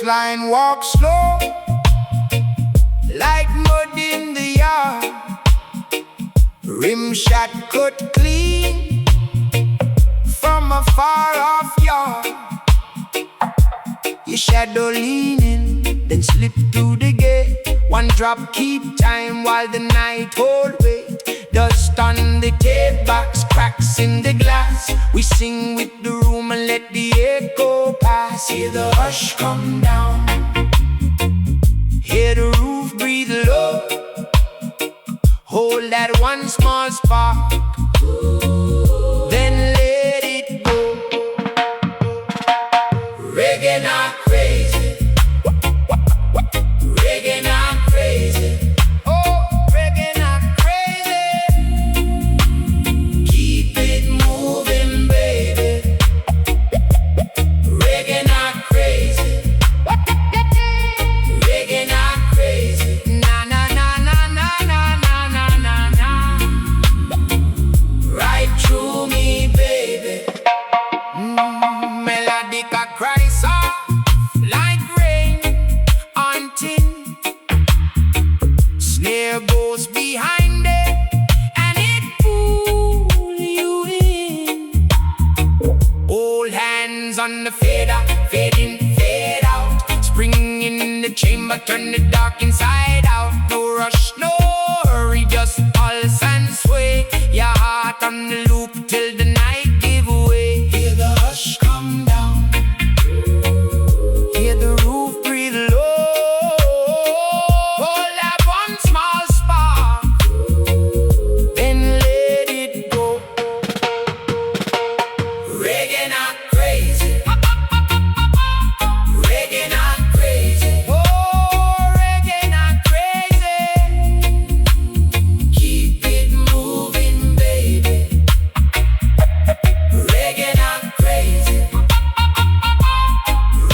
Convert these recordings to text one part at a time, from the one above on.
bassline walk slow, like mud in the yard. Rim shot cut clean from a far off yard. Your shadow leaning, then slip through the gate. One drop, keep time while the night hold wait. Dust on the tape box, cracks in the glass. We sing with the room and let the echo pass. Hear the hush come down, hear the roof breathe low. Hold that one small spark, then let it go. Reggae not crazy, reggae not crazy. Oh, reggae not crazy. Keep it moving, baby. Reggae not crazy, reggae not crazy. Na na na na na na na na na. Right through me, baby. Melodic a cry soft like rain on tin. Snare goes behind it and it pull you in. Hold hands on the fader, fade in, fade out. Spring in the chamber, turn the dark inside out. No rush, no hurry, just pulse and sway. Your heart on the loop till the night give way. Hear the hush come down, hear the roof breathe low. Hold that one small spark, then let it go. Reggae not crazy, reggae not crazy. Oh, reggae not crazy. Keep it moving, baby. Reggae not crazy,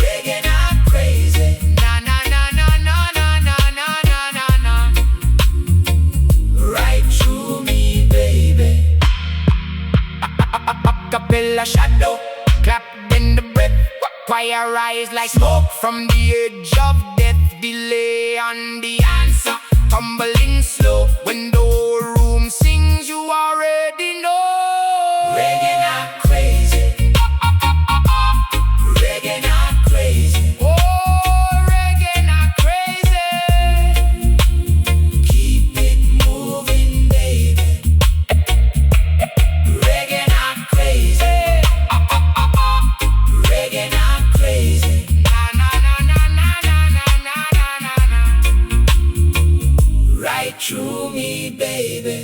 reggae not crazy. Na na na na na na na na na na. Right through me, baby. Acapella shadow, clap in the breath. Choir rise like smoke from the edge of death. Delay on the answer, tumbling slow. When the whole room sings, you already know. Reggae not crazy, reggae not crazy. Oh, reggae not crazy. Keep it moving, baby. Reggae not crazy, reggae not crazy. Na na na na na na na na na na. Right through me, baby.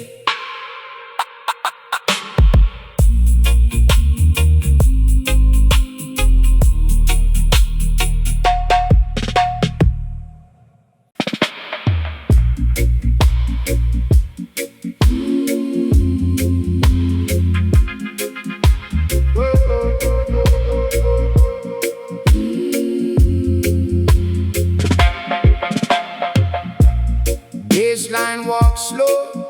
Bassline walk slow,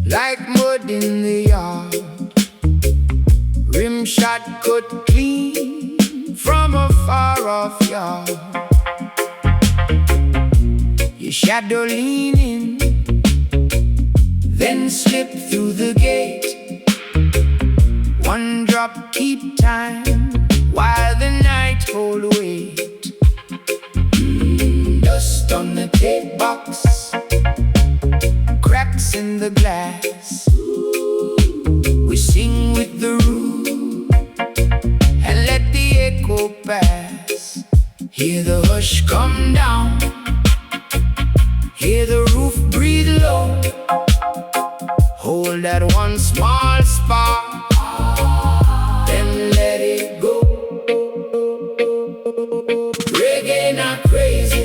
like mud in the yard. Rim shot cut clean from a far off yard. Your shadow leaning, then slip through the gate. One drop, keep time while the night hold wait. Dust on the tape box, cracks in the glass. We sing with the room and let the echo pass. Hear the hush come down, hear the roof breathe low. Hold that one small spark, then let it go. Reggae not crazy,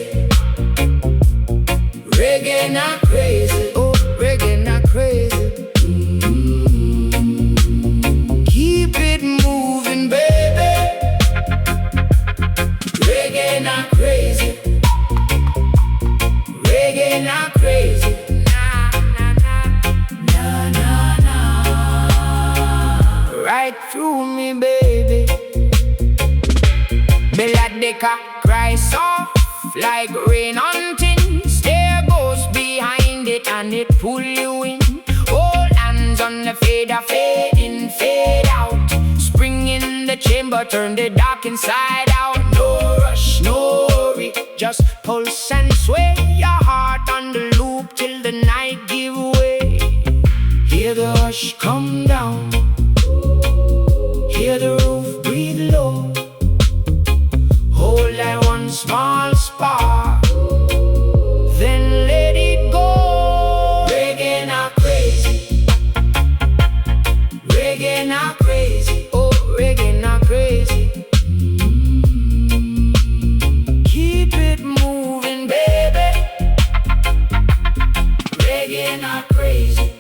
reggae not crazy. Oh, reggae not crazy. Keep it moving, baby. Reggae not crazy, reggae not crazy. Na na na na na na. Right through me, baby. Melodic rise off like rain on tin. There goes behind it and it pull you in. Hold hands on the fader, fade in, fade out. Spring in the chamber, turn the dark inside out. No rush, no hurry, just pulse and sway your heart on the loop till the night give way. Hear the hush come down, hear the roof breathe low. Hold that one small spark, then let it go. Reggae not crazy, reggae not crazy, oh reggae not crazy. Keep it moving, baby. Reggae not crazy,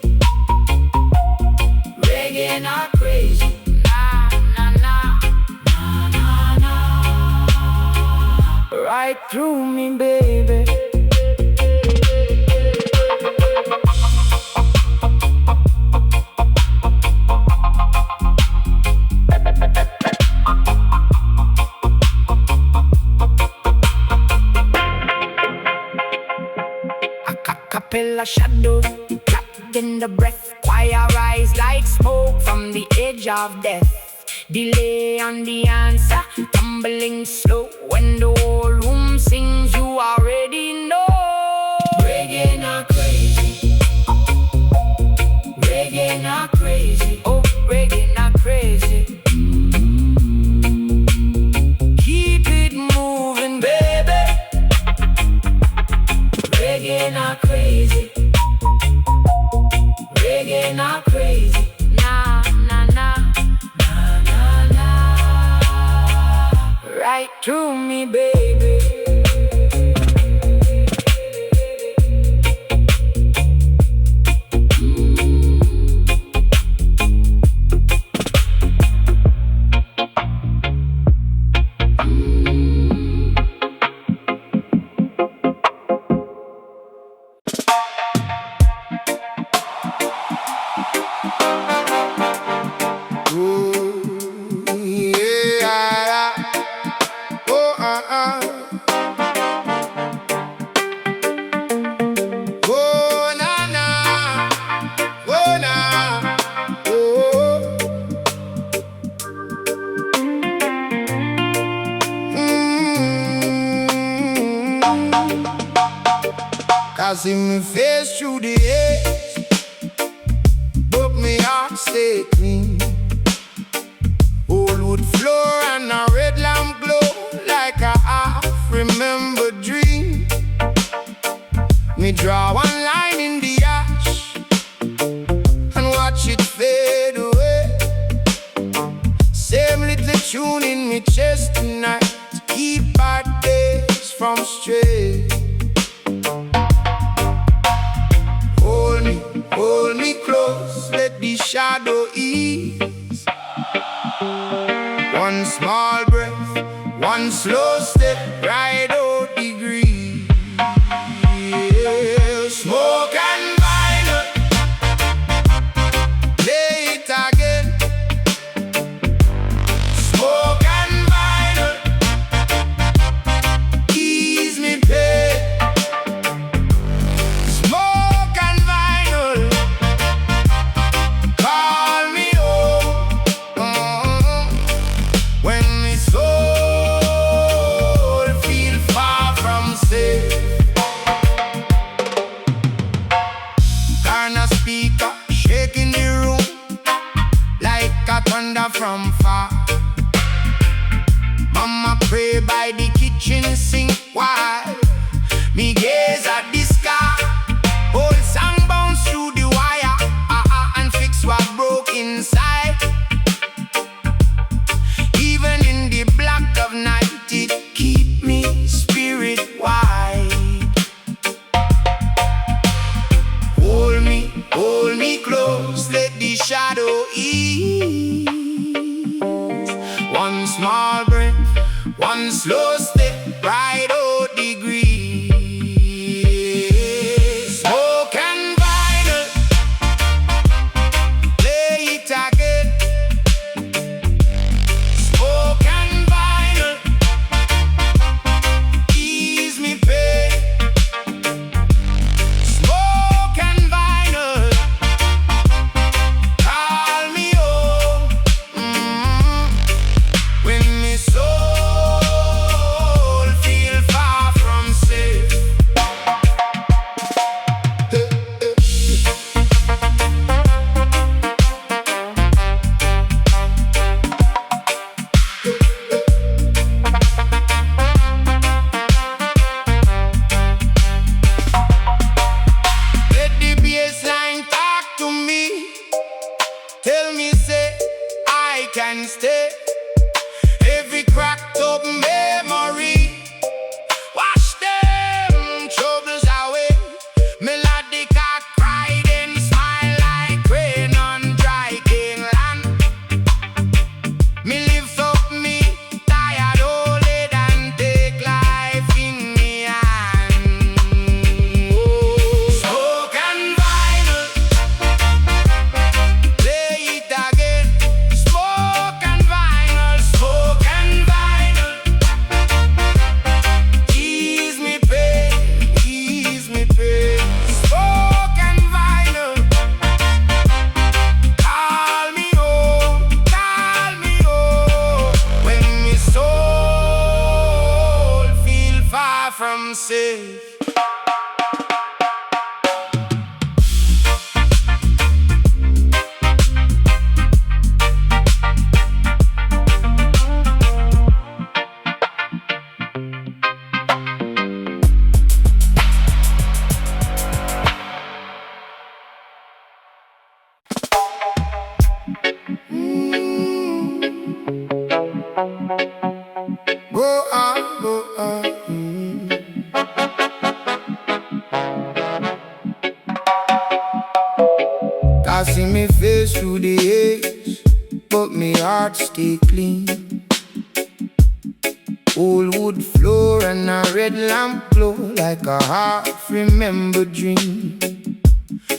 reggae not crazy. Nah, nah, nah, nah, nah, nah. Right through me, baby. Capella shadow, trapped in the breath. Choir rise like smoke from the edge of death. Delay on the answer, tumbling slow. When the whole room sings, you already know. Reggae not crazy, reggae not crazy, oh reggae not crazy. Keep it moving, baby. Reggae not crazy, reggae not crazy. Nah, nah, nah, nah, nah, nah. Right to me, baby. I see me face through the haze, but me heart stay clean. Old wood floor and a red lamp glow like a half-remembered dream. Me draw one line in the ash and watch it fade away. Same little tune in me chest tonight to keep our days from stray. Hold me close, let the shadow ease. One small breath, one slow step, right out the breeze. Yeah. Smoke and vinyl, play it again. Smoke and vinyl, ease me pain. Smoke and vinyl, call me home. When me soul from sin. Go on. I see me face through the age, but me heart stay clean. Old wood floor and a red lamp glow like a half-remembered dream.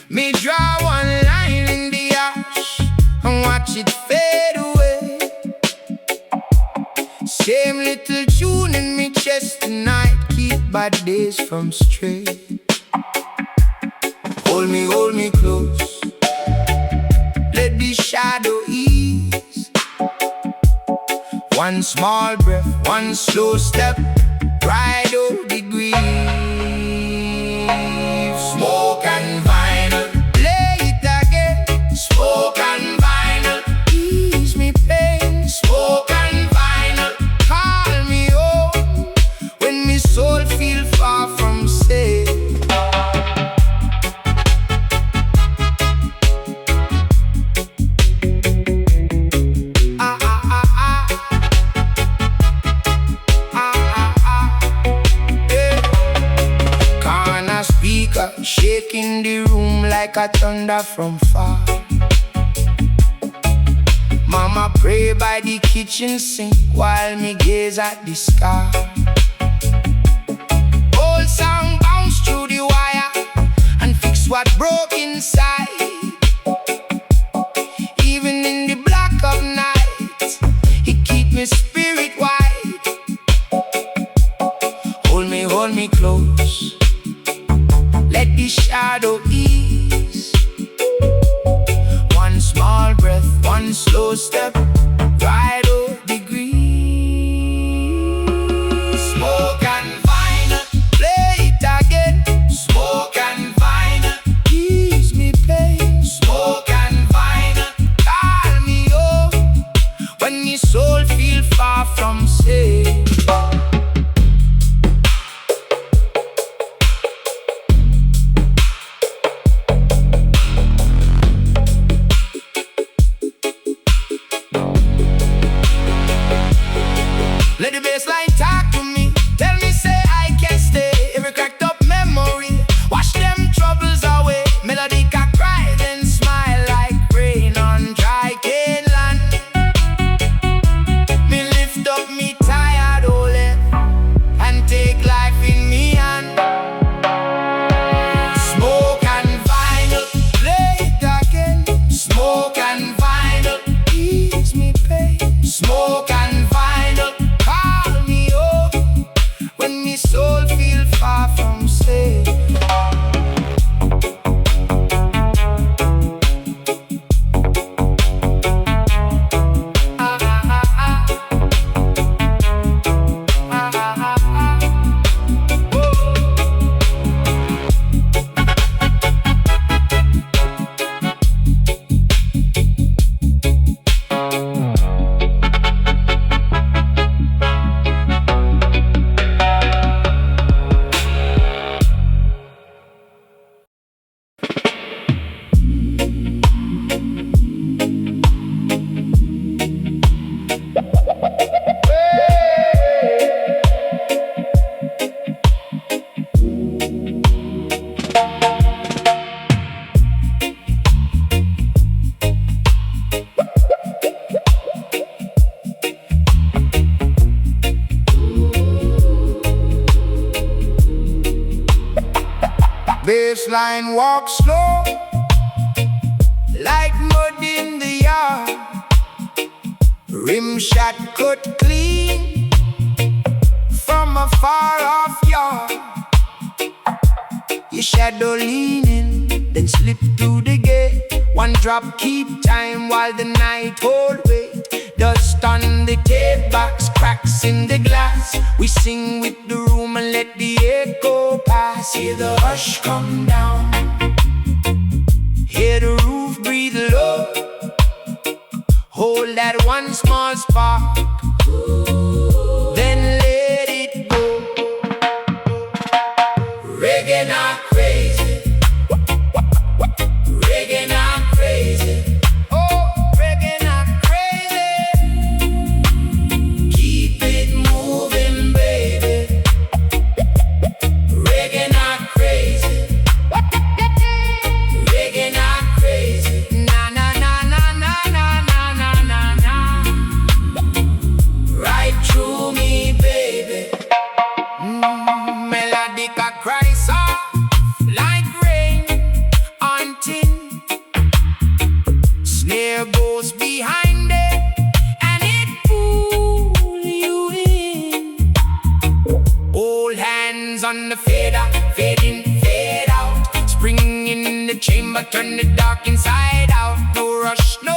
Me draw one line in the ash and watch it fade away. Same little tune in me chest tonight, keep bad days from stray. Hold me close, let the shadow ease. One small breath, one slow step, ride over the grief. Smoke and vinyl, play it again. Smoke and vinyl, ease me pain. Smoke and vinyl, call me home when me soul feel far from safe. Shaking the room like a thunder from far. Mama pray by the kitchen sink while me gaze at the sky. Old song bounce through the wire and fix what broke inside. Even in the black of night, it keep me spirit wide. Hold me close, let the shadow ease. One small breath, one slow step, right over the green. Smoke and vinyl, play it again. Smoke and vinyl, ease me pain. Smoke and vinyl, call me home when my soul feel far from safe. Let the bassline talk to me, tell me say I can stay. Every cracked up memory, wash them troubles away. Melody can cry then smile like rain on dry cane land. Me lift up me tired old head and take life in me hand. Smoke and vinyl, play it again. Smoke and vinyl, ease me pain. Smoke and vinyl, when me soul feel far from safe. Bassline walk slow, like mud in the yard. Rim shot cut clean from a far off yard. Your shadow leaning, then slip through the gate. One drop keep time while the night hold wait. Dust on the tape box, cracks in the glass. We sing with the room and let the echo pass. Hear the hush come down, hear the roof breathe low. Hold that one small spark, then let it go. Reggae not crazy, reggae not crazy. Oh, reggae not crazy. Keep it moving, baby. Reggae not crazy, reggae not crazy. Na na na na na na na na na. Right through me, baby. Melodic a cry soft like rain on tin. Snare goes behind it and it pull you in. Old hands on the fader, fade in, fade out. Spring in the chamber, turn the dark inside out. No rush, no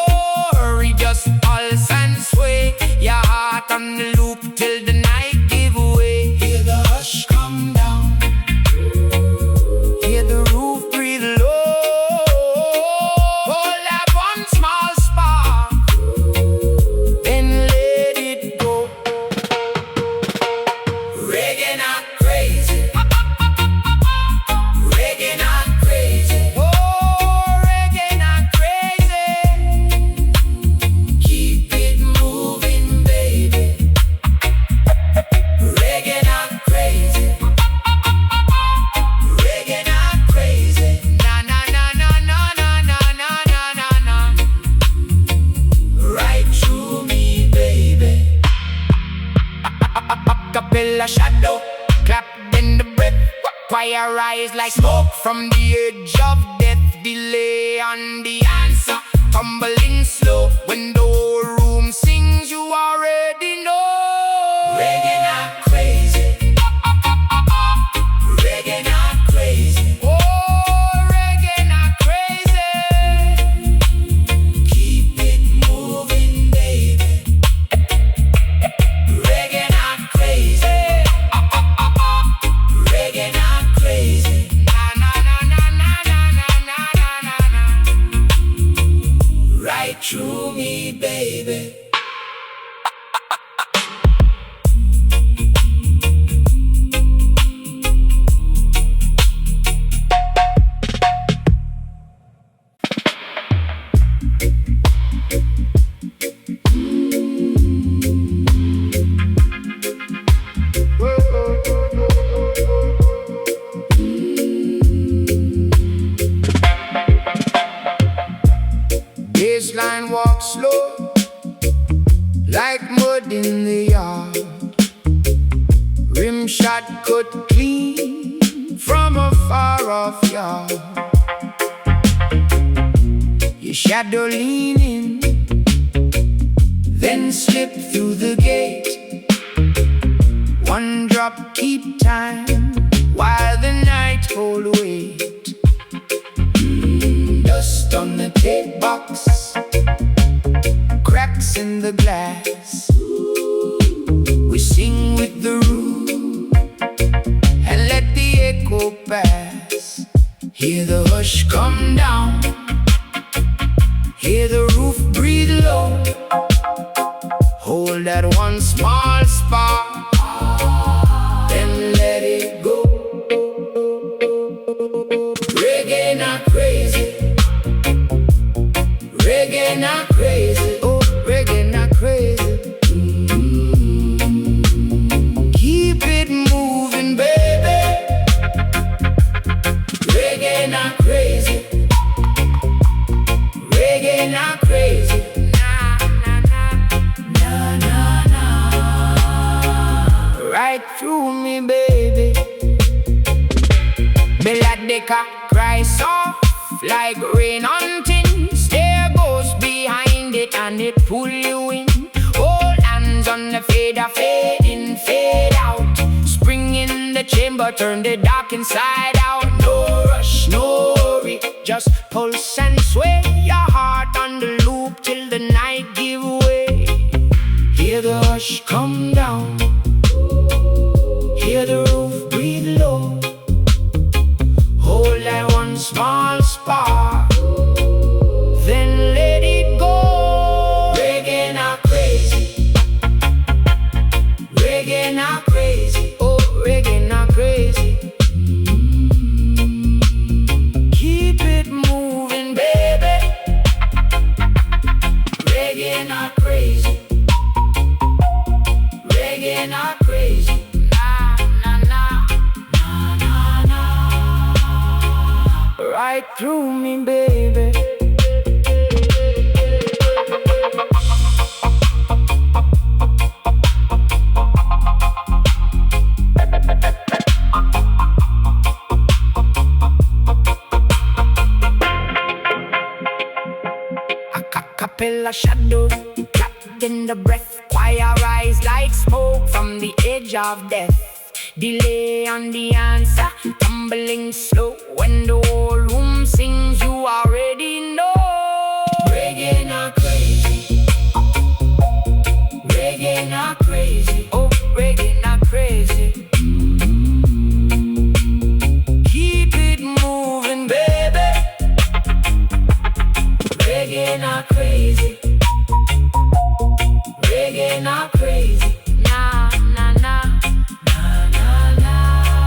hurry, just pulse and sway. Your heart on the loop till the night give way. Hear the hush come down, hear the roof breathe low. Hold that one small spark, then let it go. Reggae not crazy, reggae not crazy. Oh, reggae not crazy. Keep it moving, baby. Reggae not crazy, reggae not crazy. Na na na na na na na na na na. Right through me, baby. Acapella shadow, clapped in the breath. Choir rise like smoke from the edge of death. Delay on the answer, tumbling slow. When the whole room sings, you already know. Reggae not crazy, reggae not crazy. Oh, reggae not crazy. Keep it moving, baby. Reggae not crazy, reggae not crazy. Na na na na na na na na na na. Right through me, baby. Baseline walk slow, like mud in the yard. Rim shot cut clean from a far off yard. Your shadow leaning, then slip through the gate. One drop, keep time, while the night hold wait. Dust on the tape box, cracks in the glass. We sing with the room and let the echo pass. Hear the hush come down, hear the roof breathe low. Hold that one small spark, then let it go. Reggae not crazy, reggae not crazy. Oh, reggae not crazy. Keep it moving, baby. Reggae not crazy, reggae not crazy. Nah, nah, nah, nah, nah, nah. Right through me, baby. Melodica cry soft like rain on tin. Stair goes behind it and it pull you in. Hold hands on the fader, fade in, fade out. Spring in the chamber, turn the dark inside out. No rush, no hurry, just pulse and sway. Your heart on the loop till the night give way. Hear the hush come down, hear the roof breathe low. Hold like one small spark, then let it go. Reggae not crazy, reggae not crazy, oh reggae not crazy. Keep it moving, baby. Reggae not crazy, reggae not crazy. Nah, nah, nah, nah, nah, nah. Right through me, baby. Capella shadow, trapped in the breath. Choir rise like smoke from the edge of death. Delay on the answer, tumbling slow. When the whole room sings, you already know. Reggae not crazy, reggae not crazy, oh reggae not crazy. Keep it moving, baby. Reggae not crazy, reggae not crazy. Nah, nah, nah, nah, nah, nah.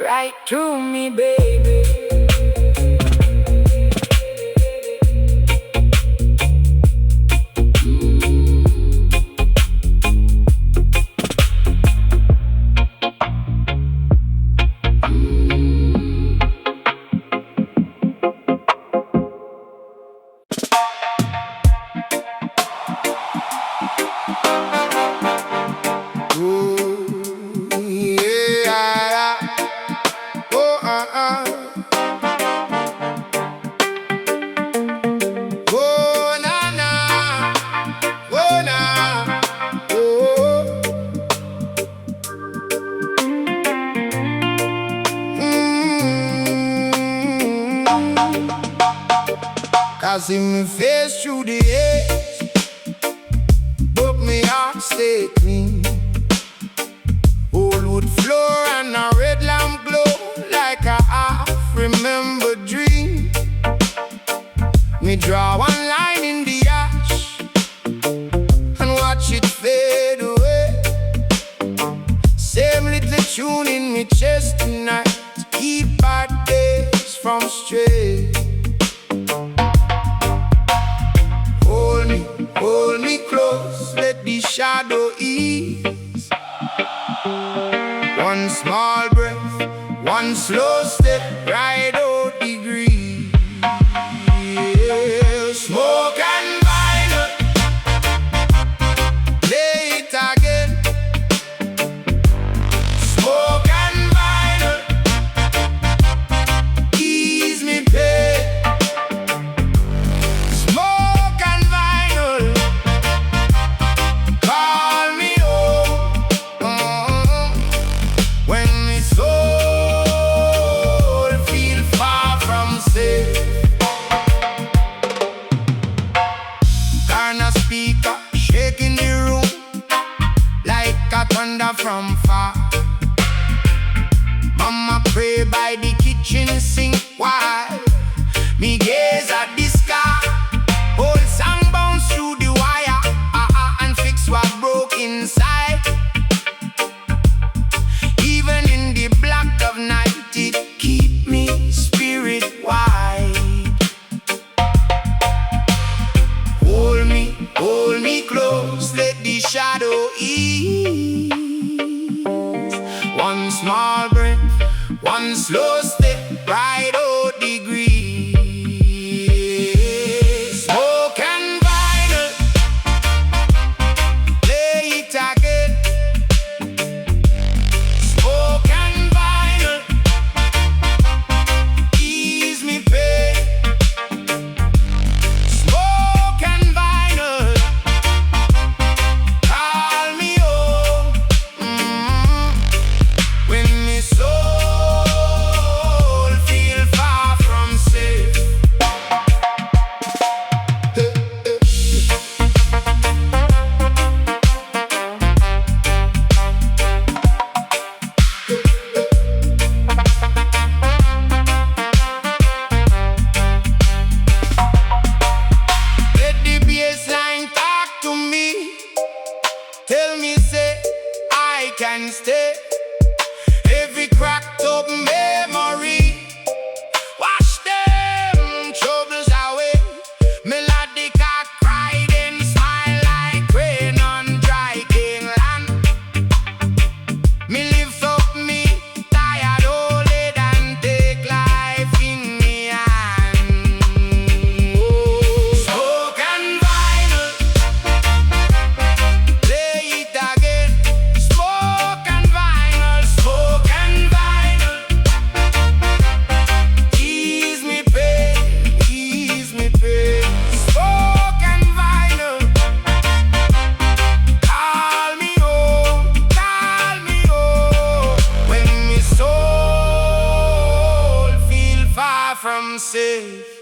Right to me, baby. I see me face through the edge, but me heart stay clean. Old wood floor and a red lamp glow like a half-remembered dream. Me draw one line in the ash and watch it fade away. Same little tune in me chest tonight to keep bad days from stray. Hold me close, let the shadow ease. One small breath, one slow step, right out the breeze. Yeah. Smoke and vinyl, play it again. Smoke and vinyl, ease me pain. Shaking the room like a thunder from far. Mama pray by the kitchen sink while me gaze at the sky. Old song bounce through the wire and fix what broke inside. Even in the black of night, it keep me spirit wide. Hold me close, let the shadow ease. One small breath, one slow step, right out the breeze. Smoke and vinyl, play it again. Smoke and vinyl, ease me pain. Smoke and vinyl, call me home. When me soul from safe.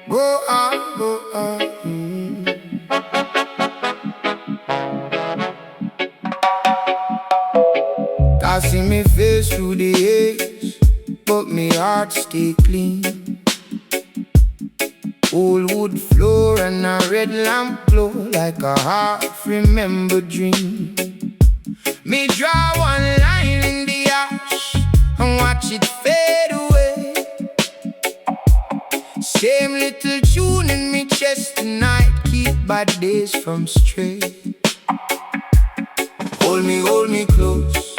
Go on, go on. Tossing me face through the haze, but me heart stay clean. Old wood floor and a red lamp glow like a half-remembered dream. Me draw one line in the ash and watch it fade away. Same little tune in me chest tonight, keep bad days from stray. Hold me close,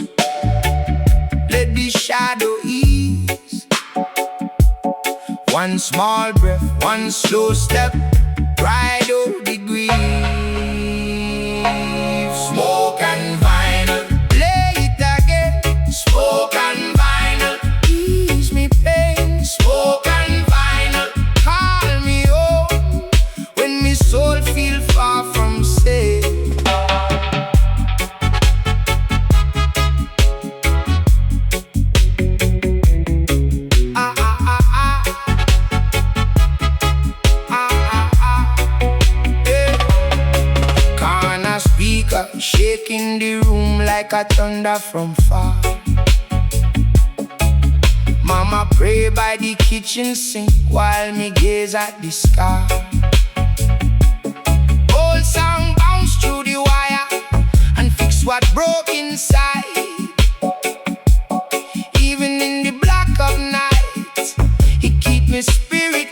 let the shadow ease. One small breath, one slow step, ride over the grief. Smoke and vinyl, play it again. Smoke and vinyl, ease me pain. Smoke and vinyl, call me home when me soul feel far from safe. Shaking the room like a thunder from far. Mama pray by the kitchen sink while me gaze at the sky. Old song bounce through the wire and fix what broke inside. Even in the black of night, it keep me spirit